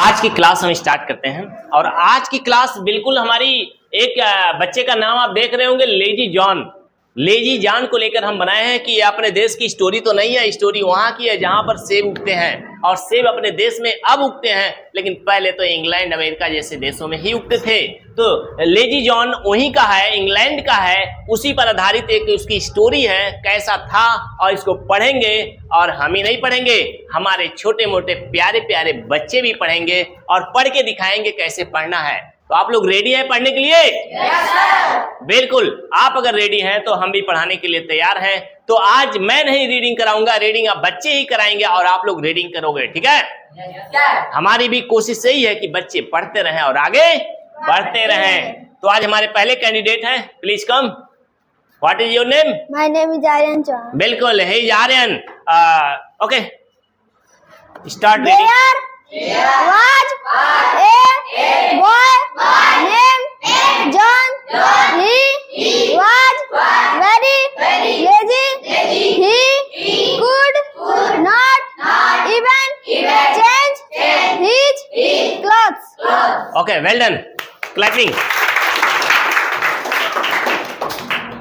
आज की क्लास हम स्टार्ट करते हैं। और आज की क्लास बिल्कुल हमारी एक बच्चे का नाम आप देख रहे होंगे, लेजी जॉन। लेजी जॉन को लेकर हम बनाए हैं कि ये अपने देश की स्टोरी तो नहीं है, स्टोरी वहां की है जहां पर सेब उगते हैं। और सेब अपने देश में अब उगते हैं, लेकिन पहले तो इंग्लैंड अमेरिका जैसे देशों में ही उगते थे। तो लेजी जॉन वहीं का है, इंग्लैंड का है, उसी पर आधारित एक उसकी स्टोरी है, कैसा था। और इसको पढ़ेंगे, और हम ही नहीं पढ़ेंगे, हमारे छोटे मोटे प्यारे प्यारे बच्चे भी पढ़ेंगे और पढ़ के दिखाएंगे कैसे पढ़ना है। तो आप लोग रेडी हैं पढ़ने के लिए? Yes sir. बिल्कुल, आप अगर रेडी हैं तो हम भी पढ़ाने के लिए तैयार हैं। तो आज मैं नहीं रीडिंग कराऊंगा, रीडिंग आप बच्चे ही कराएंगे और आप लोग रीडिंग करोगे, ठीक है? Yes sir. हमारी भी कोशिश यही है कि बच्चे पढ़ते रहें और आगे बढ़ते रहें। तो आज हमारे पहले कैंडिडेट हैं, please come. What is your name? My name is Aryan Chauhan. बिल्कुल, hey Aryan. Okay, start reading. There was a boy named John. He was very lazy. He could not even change his clothes. Okay, well done, clapping.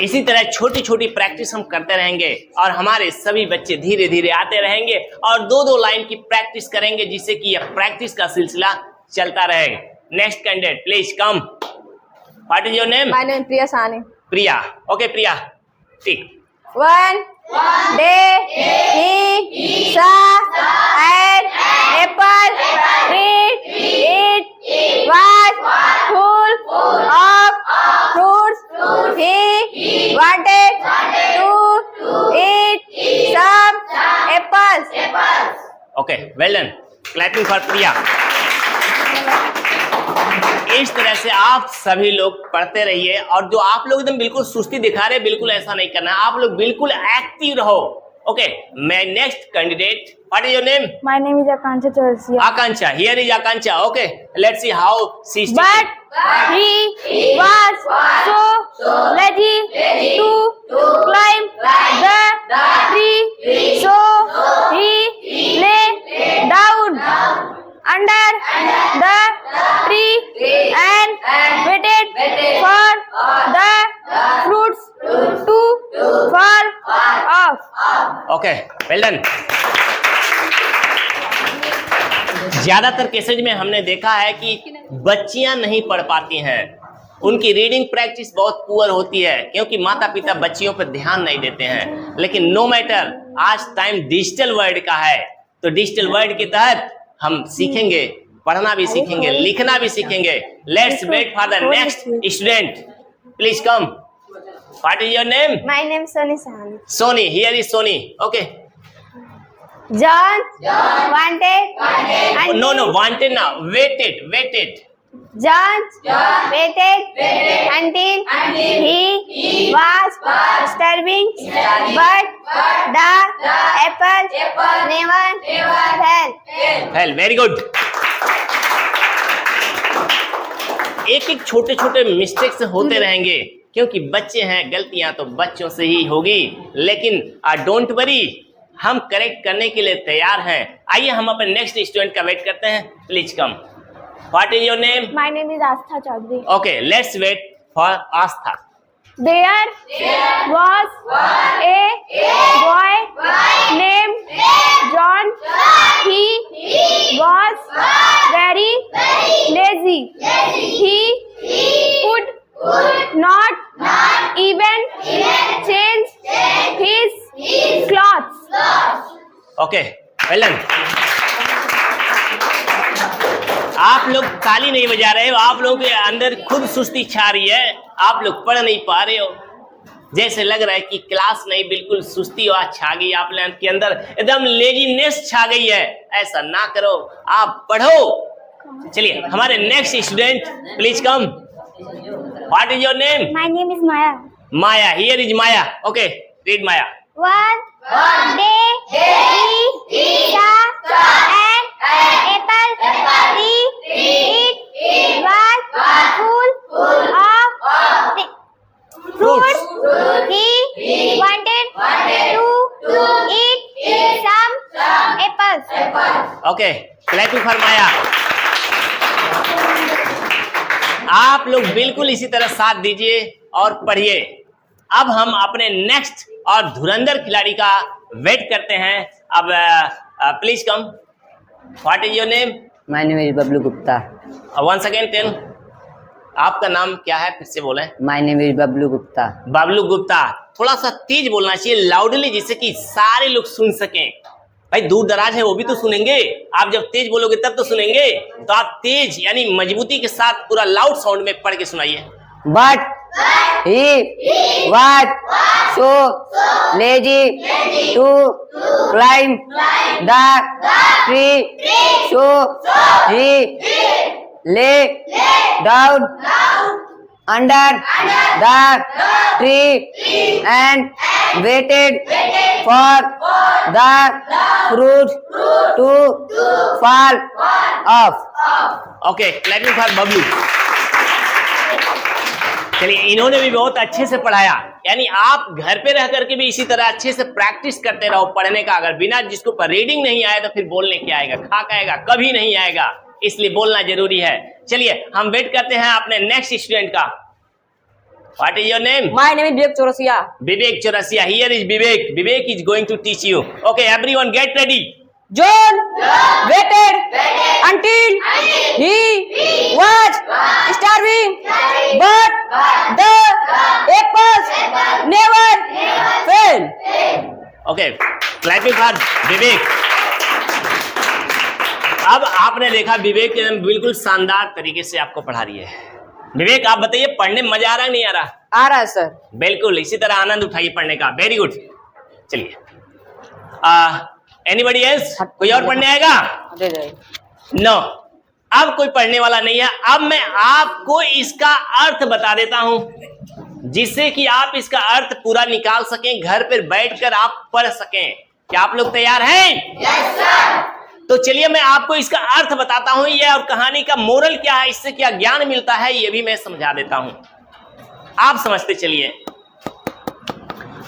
इसी तरह छोटी छोटी practice हम करते रहेंगे और हमारे सभी बच्चे धीरे धीरे आते रहेंगे और दो दो लाइन की प्रैक्टिस करेंगे, जिससे कि यह प्रैक्टिस का सिलसिला चलता रहेगा। Next candidate please come. What is your name? My name is Priya Sani. Priya. Okay Priya, ठीक। One day he saw an apple tree. It was full of fruits. He wanted to eat some apples. Okay, well done, clapping for Priya. इस तरह से आप सभी लोग पढ़ते रहिए, और जो आप लोग एकदम बिल्कुल सुस्ती दिखा रहे, बिल्कुल ऐसा नहीं करना है, आप लोग बिल्कुल एक्टिव रहो। ओके, मैं next candidate. What is your name? My name is Akansha Chaurasia. Akanksha. Here is Akanksha. Okay, let's see how she is But he was so lazy to climb the tree, so he lay down under the tree and waited for the fruits to fall off. Okay, well done. ज्यादातर cases में हमने देखा है कि बच्चियां नहीं पढ़ पाती हैं, उनकी रीडिंग प्रैक्टिस बहुत पुअर होती है, क्योंकि माता पिता बच्चियों पर ध्यान नहीं देते हैं। लेकिन नो मैटर, आज टाइम डिजिटल वर्ल्ड का है, तो डिजिटल वर्ल्ड के तहत हम सीखेंगे, पढ़ना भी सीखेंगे, लिखना भी सीखेंगे। Let's wait for the next student, please come. What is your name? My name is Soni Sahani. Soni. Here is Soni. Okay, John wanted and no wanted ना, waited. John waited until he was starving, but the apple never fell. Well, very good. एक एक छोटे छोटे mistakes होते रहेंगे, क्योंकि बच्चे हैं, गलतियां तो बच्चों से ही होगी, लेकिन डोंट वरी, हम करेक्ट करने के लिए तैयार हैं। आइए हम अपने नेक्स्ट स्टूडेंट का वेट करते हैं, please come. What is your name? My name is Astha Chaudhary. Okay, let's wait for Astha. There was a boy named John. He was very lazy. He could not even change his clothes. Okay, well done. आप लोग ताली नहीं बजा रहे हो, आप लोगों के अंदर खुद सुस्ती छा रही है, आप लोग पढ़ नहीं पा रहे हो। जैसे लग रहा है कि क्लास नहीं, बिल्कुल सुस्ती और छा गई आप लोगों के अंदर, एकदम लेजीनेस छा गई है। ऐसा ना करो, आप पढ़ो। चलिए हमारे next student please come. What is your name? My name is Maya. Maya. Here is Maya. Okay, read Maya. One day he saw an apple tree. It was full of fruits. He wanted to eat some apples. Okay, clapping for Maya. आप लोग बिल्कुल इसी तरह साथ दीजिए और पढ़िए। अब हम अपने नेक्स्ट और धुरंधर खिलाड़ी का वेट करते हैं। अब please come. What is your name? My name is Bablu Gupta. Once again tell. आपका नाम क्या है, फिर से बोलें। My name is Bablu Gupta. Bablu Gupta. थोड़ा सा तेज बोलना चाहिए, लाउडली, जिससे कि सारे लोग सुन सकें। भाई दूर दराज है वो भी तो सुनेंगे, आप जब तेज बोलोगे तब तो सुनेंगे। तो आप तेज यानी मजबूती के साथ पूरा लाउड साउंड में पढ़ के सुनाइए। But he was so lazy to climb the tree, so he lay down under the tree and waited for the fruit to fall off. Okay, clapping for Bablu. चलिए, इन्होंने भी बहुत अच्छे से पढ़ाया। यानी आप घर पे रह करके भी इसी तरह अच्छे से प्रैक्टिस करते रहो पढ़ने का। अगर बिना जिसको पर रीडिंग नहीं आए तो फिर बोलने क्या आएगा, खाक आएगा, कभी नहीं आएगा। इसलिए बोलना जरूरी है। चलिए, हम वेट करते हैं अपने नेक्स्ट स्टूडेंट का। What is your name? My name is Vivek Chaurasia. Vivek Chaurasia. Here is Vivek. Vivek is going to teach you. Okay everyone get ready. John waited until he was starving, but the apples never failed. Okay, clapping for Vivek. अब आपने देखा विवेक बिल्कुल शानदार तरीके से आपको पढ़ा रही है। विवेक आप बताइए, पढ़ने में मजा आ रहा है नहीं आ रहा? आ रहा है सर। बिल्कुल इसी तरह आनंद उठाइए पढ़ने का। Very good. चलिए, एनीबडी एल्स? कोई और पढ़ने आएगा? दे दे। नो, अब कोई पढ़ने वाला नहीं है। अब मैं आपको इसका अर्थ बता देता हूं, जिससे कि आप इसका अर्थ पूरा निकाल सकें, घर पर बैठकर आप पढ़ सकें। क्या आप लोग तैयार हैं? Yes, sir. तो चलिए मैं आपको इसका अर्थ बताता हूं, ये और कहानी का मोरल क्या है, इससे क्या ज्ञान मिलता है, ये भी मैं समझा देता हूं, आप समझते चलिए।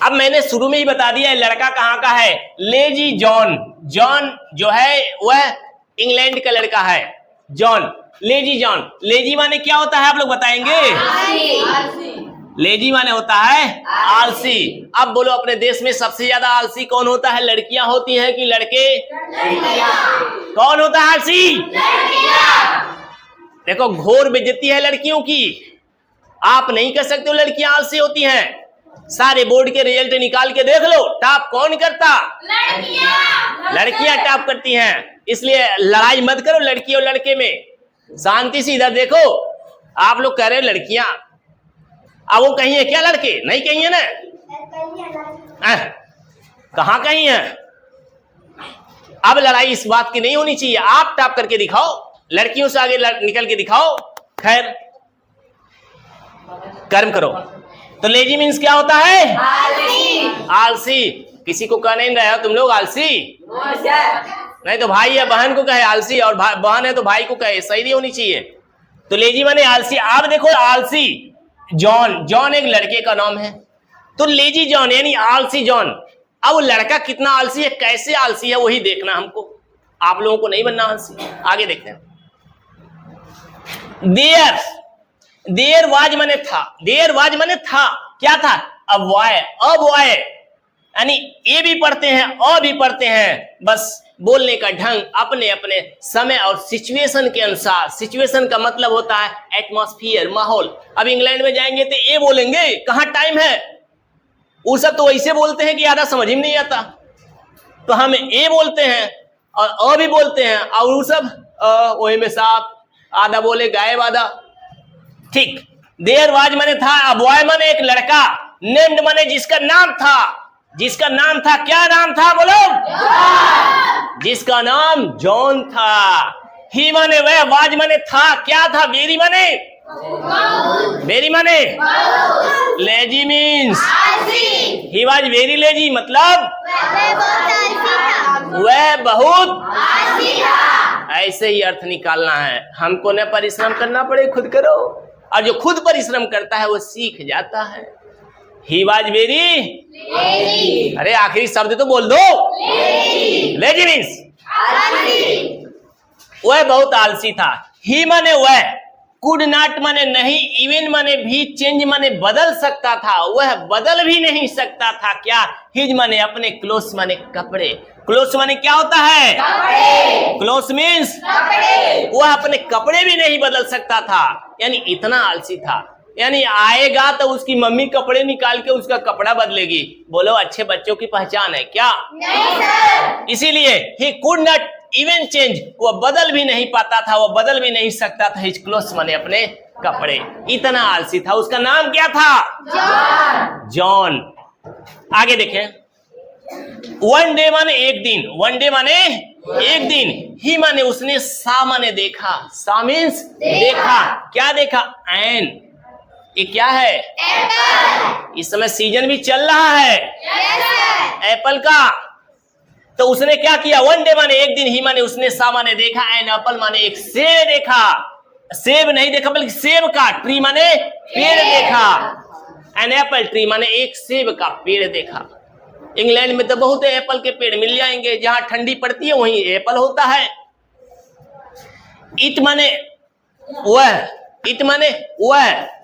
अब मैंने शुरू में ही बता दिया लड़का कहाँ का है, लेजी जॉन। जॉन जो है वह इंग्लैंड का लड़का है, जॉन। लेजी जॉन, लेजी माने क्या होता है आप लोग बताएंगे? लेजी माने होता है आलसी। अब बोलो, अपने देश में सबसे ज्यादा आलसी कौन होता है? लड़कियां होती हैं कि लड़के? कौन होता है आलसी? देखो, घोर बेइज्जती है लड़कियों की। आप नहीं कह सकते हो लड़कियां आलसी होती हैं। सारे बोर्ड के रिजल्ट निकाल के देख लो, टॉप कौन करता? लड़कियां टॉप करती हैं। इसलिए लड़ाई मत करो लड़की और लड़के में, शांति से इधर देखो। आप लोग कह रहे हो लड़कियां, अब वो कहीं है क्या? लड़के नहीं कहीं है ना? कहाँ कहीं है? अब लड़ाई इस बात की नहीं होनी चाहिए। आप टॉप करके दिखाओ, लड़कियों से आगे निकल के दिखाओ। खैर, कर्म करो। तो लेजी मीन्स क्या होता है? आलसी। किसी को कह नहीं रहे हो तुम लोग आलसी? नहीं तो भाई या बहन को कहे आलसी, और बहन है तो भाई को कहे, सही नहीं होनी चाहिए। तो लेजी माने आलसी। आप देखो, आलसी जॉन, जॉन एक लड़के का नाम है, तो लेजी जॉन यानी आलसी जॉन। अब वो लड़का कितना आलसी है, कैसे आलसी है, वही देखना हमको। आप लोगों को नहीं बनना आलसी। आगे देखते हैं। देयर वाज माने था। देयर वाज माने था, क्या था? अबॉय यानी ए भी पढ़ते हैं, अ भी पढ़ते हैं, बस बोलने का ढंग अपने अपने समय और सिचुएशन के अनुसार। सिचुएशन का मतलब होता है एटमॉस्फियर, माहौल। अब इंग्लैंड में जाएंगे तो ए बोलेंगे, कहाँ टाइम है। वो सब तो वैसे बोलते हैं कि आधा समझ ही नहीं आता, तो हम ए बोलते हैं और अ भी बोलते हैं, और वो सब वही में साफ, आधा बोले गायब आधा। ठीक। देयर वाज माने था, अबॉय माने एक लड़का, नेम्ड माने जिसका नाम था। जिसका नाम था, क्या नाम था बोलो? जिसका नाम जॉन था। ही माने वह, वाज माने था, क्या था? वेरी माने? वेरी माने? Lazy means he was very lazy, मतलब वह बहुत। ऐसे ही अर्थ निकालना है हमको, न परिश्रम करना पड़े, खुद करो। और जो खुद परिश्रम करता है वो सीख जाता है। ही वाज वेरी, अरे आखिरी शब्द तो बोल दो। लेजी मीन्स वह बहुत आलसी था। ही माने वह, कुड नॉट माने नहीं, इवन माने भी, चेंज माने बदल सकता था, वह बदल भी नहीं सकता था। क्या? हिज माने अपने, क्लोथ माने कपड़े। क्लोथ माने क्या होता है? कपड़े। क्लोथ मीन्स कपड़े। वह अपने कपड़े भी नहीं बदल सकता था, यानी इतना आलसी था। यानी आएगा तो उसकी मम्मी कपड़े निकाल के उसका कपड़ा बदलेगी। बोलो अच्छे बच्चों की पहचान है क्या? नहीं सर। इसीलिए he could not even change, वह बदल भी नहीं पाता था, वह बदल भी नहीं सकता था। हिज क्लोथ्स माने अपने कपड़े, इतना आलसी था। उसका नाम क्या था? जॉन। जॉन। आगे देखें, वन डे माने एक दिन, वन डे माने एक दिन, ही माने उसने, सा माने देखा, सा मीन्स देखा। क्या देखा? एन, ये क्या है? एप्पल। इस समय सीजन भी चल रहा है यस सर। एप्पल का। तो उसने क्या किया? वन डे माने एक दिन, ही माने उसने, सा माने देखा, एन एप्पल माने एक सेब देखा। सेब नहीं देखा बल्कि सेब का, ट्री माने पेड़ देखा। एन एप्पल ट्री माने एक सेब का पेड़ देखा। इंग्लैंड में तो बहुत एप्पल के पेड़ मिल जाएंगे, जहां ठंडी पड़ती है वहीं एप्पल होता है। इट माने वह, इट माने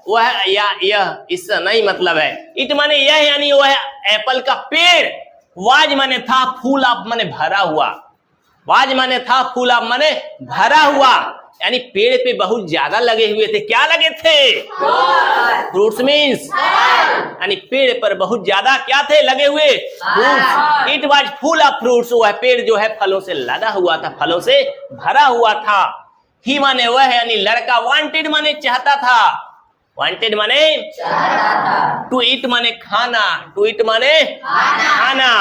वह या यह, इससे नहीं मतलब है। इट माने यह, यानी वह एप्पल का पेड़। वाज माने था, फूल आप माने भरा हुआ। वाज माने था, फूल आप माने भरा हुआ, यानी पेड़ पे बहुत ज्यादा लगे हुए थे। क्या लगे थे? फ्रूट्स मीन्स, यानी पेड़ पर बहुत ज्यादा क्या थे? लगे हुए fruits. It was full of fruits, वह पेड़ जो है फलों से लदा हुआ था, फलों से भरा हुआ था। ही माने वह, यानी लड़का। वांटेड माने चाहता था, वांटेड माने चाहता था। टू ईट माने खाना, टू ईट माने खाना।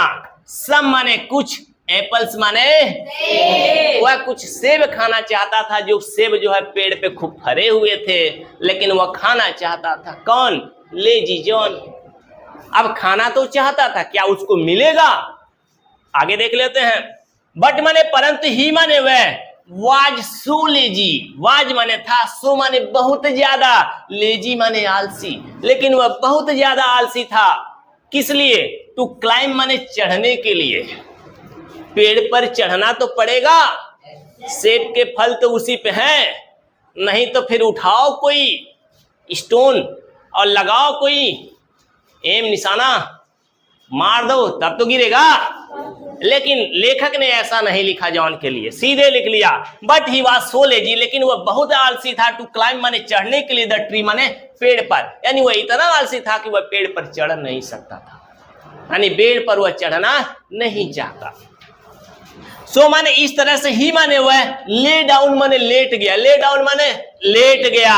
सम माने कुछ, एप्पल्स माने वह कुछ सेब खाना चाहता था, जो सेब जो है पेड़ पे खूब फरे हुए थे, लेकिन वह खाना चाहता था। कौन? Lazy John. अब खाना तो चाहता था, क्या उसको मिलेगा? आगे देख लेते हैं। बट माने परंतु, ही माने वह, वाज सो लेजी, वाज माने था, सो माने बहुत ज्यादा, लेजी माने आलसी, लेकिन वह बहुत ज्यादा आलसी था। किस लिए? टू क्लाइम माने चढ़ने के लिए। पेड़ पर चढ़ना तो पड़ेगा, सेब के फल तो उसी पे हैं, नहीं तो फिर उठाओ कोई स्टोन और लगाओ कोई एम निशाना, मार दो तब तो गिरेगा। लेकिन लेखक ने ऐसा नहीं लिखा जॉन के लिए, सीधे लिख लिया but he was so lazy, लेकिन वह बहुत आलसी था। टू क्लाइम माने चढ़ने के लिए, द ट्री माने पेड़ पर, यानी वह इतना आलसी था कि वह पेड़ पर चढ़ नहीं सकता था, यानी पेड़ पर वह चढ़ना नहीं चाहता। सो माने इस तरह से, ही माने वह, ले डाउन माने लेट गया, ले डाउन माने लेट गया।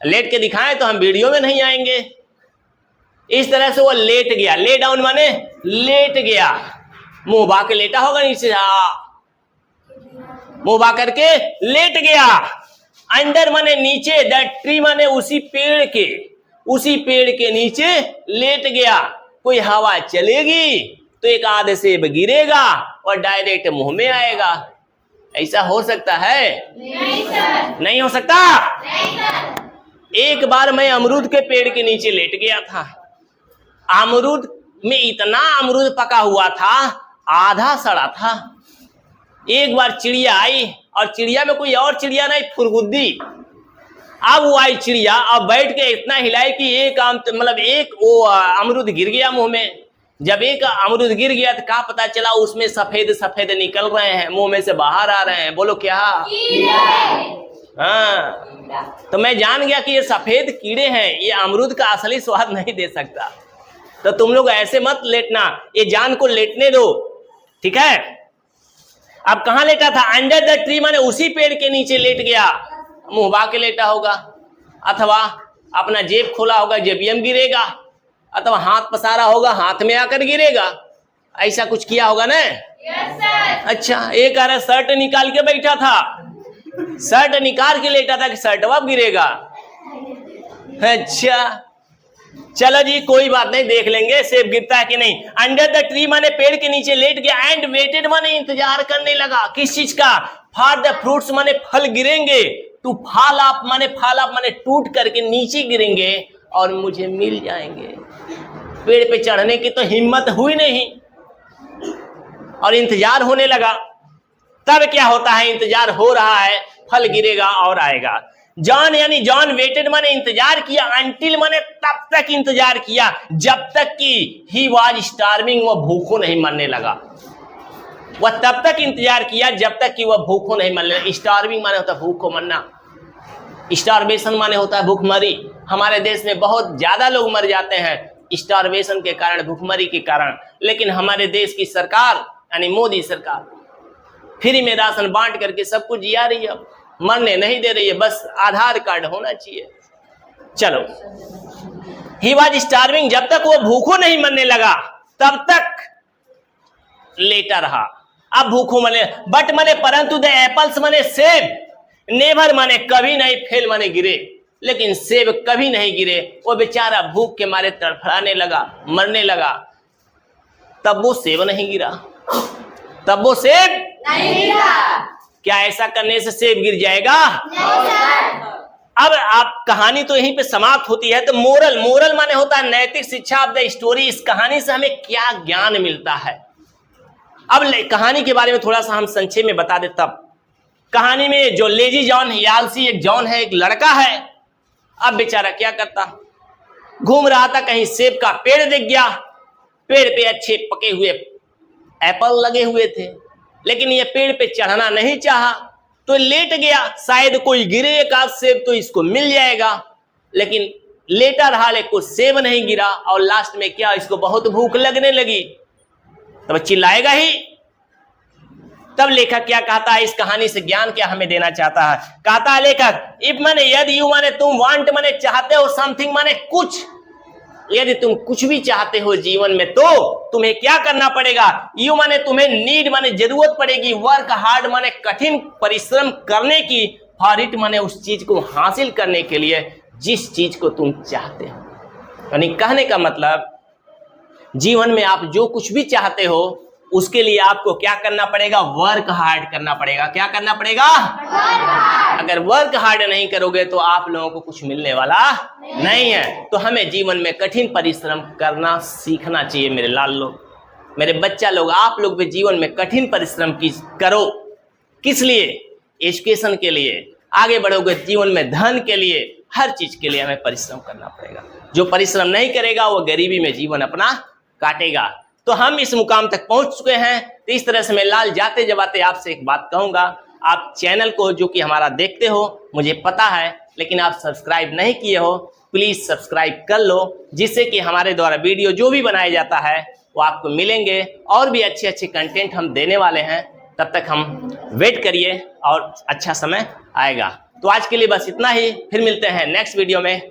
लेट के दिखाएं तो हम वीडियो में नहीं आएंगे। इस तरह से वह लेट गया, ले डाउन माने लेट गया। मुंह बा के लेटा होगा नीचे, मुंह बा करके लेट गया। अंडर माने नीचे, द ट्री माने उसी पेड़ के, उसी पेड़ के नीचे लेट गया। कोई हवा चलेगी तो एक आधे सेब गिरेगा और डायरेक्ट मुंह में आएगा। ऐसा हो सकता है? नहीं सर। नहीं हो सकता। नहीं सर। एक बार मैं अमरूद के पेड़ के नीचे लेट गया था। अमरूद में इतना अमरूद पका हुआ था, आधा सड़ा था। एक बार चिड़िया आई, और चिड़िया में कोई और चिड़िया नहीं, फुरगुद्दी। अब वो आई चिड़िया, अब बैठ के इतना हिलाई कि एक मतलब एक वो अमरूद गिर गया मुंह में। जब एक अमरूद गिर गया तो क्या पता चला उसमें सफेद सफेद निकल रहे हैं, मुंह में से बाहर आ रहे हैं। बोलो क्या? हाँ, तो मैं जान गया कि ये सफेद कीड़े हैं, ये अमरूद का असली स्वाद नहीं दे सकता। तो तुम लोग ऐसे मत लेटना, ये जान को लेटने दो, ठीक है? अब कहाँ लेटा था? अंडर द ट्री माने उसी पेड़ के नीचे लेट गया। मुंह बा के लेटा होगा, अथवा अपना जेब खोला होगा, जेबिया में गिरेगा, अथवा हाथ पसारा होगा, हाथ में आकर गिरेगा। ऐसा कुछ किया होगा ना? Yes sir. अच्छा, एक आ शर्ट निकाल के बैठा था, शर्ट निकाल के लेटा था कि शर्ट अब गिरेगा। अच्छा चलो जी, कोई बात नहीं, देख लेंगे सेब गिरता है कि नहीं। अंडर द ट्री माने पेड़ के नीचे लेट गया। एंड वेटेड माने इंतजार करने लगा। किस चीज का? फॉर द फ्रूट्स माने फल गिरेंगे। टू फॉल ऑफ माने टूट करके नीचे गिरेंगे और मुझे मिल जाएंगे। पेड़ पे चढ़ने की तो हिम्मत हुई नहीं और इंतजार होने लगा। तब क्या होता है? इंतजार हो रहा है, फल गिरेगा और आएगा। जॉन यानी जॉन वेटेड माने इंतजार किया, अंटिल माने तब तक इंतजार किया जब तक कि ही वाज स्टार्विंग, वह भूखों नहीं मरने लगा। वह तब तक इंतजार किया जब तक कि वह भूखों नहीं मरने लगा। स्टार्विंग माने होता है भूखों मरना, स्टारवेशन माने होता है भूखमरी। हमारे देश में बहुत ज्यादा लोग मर जाते हैं स्टारवेशन के कारण, भूखमरी के कारण। लेकिन हमारे देश की सरकार यानी मोदी सरकार फ्री में राशन बांट करके सब कुछ जिया रही है, मरने नहीं दे रही है, बस आधार कार्ड होना चाहिए। चलो, ही वाज स्टार्विंग, जब तक वो भूखों नहीं मरने लगा तब तक लेटा रहा। अब भूखों मरने, बट माने परंतु द एप्पल्स माने सेब, नेवर माने कभी नहीं, फेल माने गिरे, लेकिन सेब कभी नहीं गिरे। वो बेचारा भूख के मारे तड़फड़ाने लगा, मरने लगा। तब वो सेब नहीं गिरा, तब वो सेब नहीं गिरा। क्या ऐसा करने से सेब गिर जाएगा? नहीं सर। अब आप कहानी तो यहीं पे समाप्त होती है। तो मोरल, मोरल माने होता है नैतिक शिक्षा ऑफ द स्टोरी। इस कहानी से हमें क्या ज्ञान मिलता है? अब कहानी के बारे में थोड़ा सा हम संक्षेप में बता दे। तब कहानी में जो लेजी जॉन, यालसी एक जॉन है, एक लड़का है। अब बेचारा क्या करता, घूम रहा था, कहीं सेब का पेड़ दिख गया, पेड़ पे अच्छे पके हुए एप्पल लगे हुए थे, लेकिन ये पेड़ पे चढ़ना नहीं चाहा तो लेट गया, शायद कोई गिरे एक आध सेब तो इसको मिल जाएगा। लेकिन लेटा रहा, लेकिन कुछ सेब नहीं गिरा। और लास्ट में क्या, इसको बहुत भूख लगने लगी, तब चिल्लाएगा ही। तब लेखक क्या कहता है, इस कहानी से ज्ञान क्या हमें देना चाहता है? कहता है लेखक, इफ माने यदि, यू माने तुम, वांट माने चाहते हो, समथिंग माने कुछ, यदि तुम कुछ भी चाहते हो जीवन में तो तुम्हें क्या करना पड़ेगा? यू माने तुम्हें, नीड माने जरूरत पड़ेगी, वर्क हार्ड माने कठिन परिश्रम करने की, फॉर इट माने उस चीज को हासिल करने के लिए जिस चीज को तुम चाहते हो। यानी कहने का मतलब, जीवन में आप जो कुछ भी चाहते हो उसके लिए आपको क्या करना पड़ेगा? वर्क हार्ड करना पड़ेगा। क्या करना पड़ेगा? अगर वर्क हार्ड नहीं करोगे तो आप लोगों को कुछ मिलने वाला नहीं है। तो हमें जीवन में कठिन परिश्रम करना सीखना चाहिए। मेरे लाल लोग, मेरे बच्चा लोग, आप लोग भी जीवन में कठिन परिश्रम करो। किस लिए? एजुकेशन के लिए, आगे बढ़ोगे जीवन में, धन के लिए, हर चीज के लिए हमें परिश्रम करना पड़ेगा। जो परिश्रम नहीं करेगा वो गरीबी में जीवन अपना काटेगा। तो हम इस मुकाम तक पहुंच चुके हैं। तो इस तरह से मैं लाल जाते जबाते आपसे एक बात कहूंगा, आप चैनल को जो कि हमारा देखते हो मुझे पता है, लेकिन आप सब्सक्राइब नहीं किए हो, प्लीज सब्सक्राइब कर लो, जिससे कि हमारे द्वारा वीडियो जो भी बनाया जाता है वो आपको मिलेंगे। और भी अच्छे अच्छे कंटेंट हम देने वाले हैं, तब तक हम वेट करिए और अच्छा समय आएगा। तो आज के लिए बस इतना ही, फिर मिलते हैं नेक्स्ट वीडियो में।